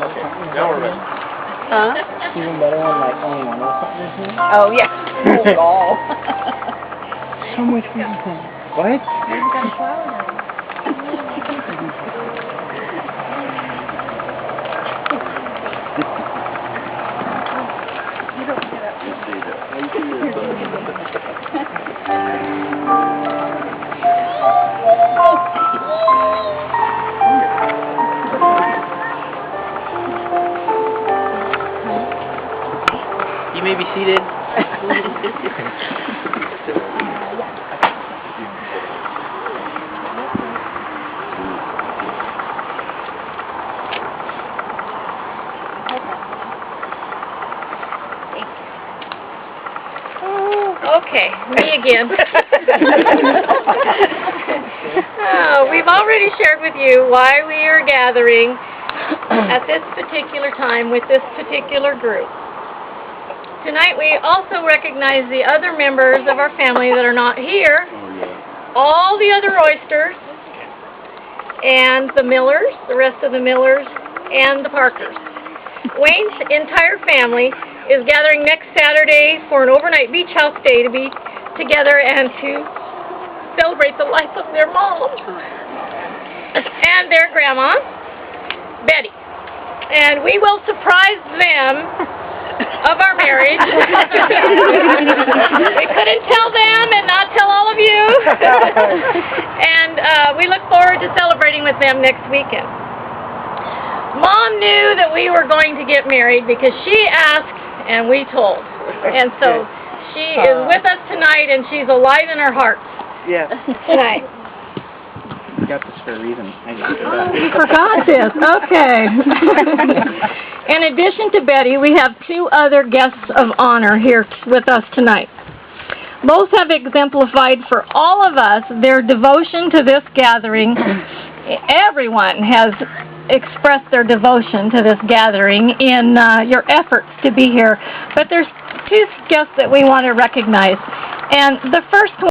one or something? Now we're ready. Huh? Even better when like only one or something is here? Oh, yeah. Oh, So much freaking fun. What? We've got a flower now. You don't get up. You may be seated. Okay, me again. We've already shared with you why we are gathering at this particular time with this particular group. Tonight we also recognize the other members of our family that are not here, all the other Oysters, and the Millers, the rest of the Millers, and the Parkers. Wayne's entire family is gathering next Saturday for an overnight beach house day to be together and to celebrate the life of their mom and their grandma, Betty. And we will surprise them of our marriage. We couldn't tell them and not tell all of you. And we look forward to celebrating with them next weekend. Mom knew that we were going to get married because she asked and we told. And so she is with us tonight and she's alive in our hearts. Yeah. Tonight. I got this for a reason. You forgot this. Okay. In addition to Betty, we have two other guests of honor here with us tonight. Both have exemplified for all of us their devotion to this gathering. Everyone has expressed their devotion to this gathering in your efforts to be here. But there's two guests that we want to recognize. And the first one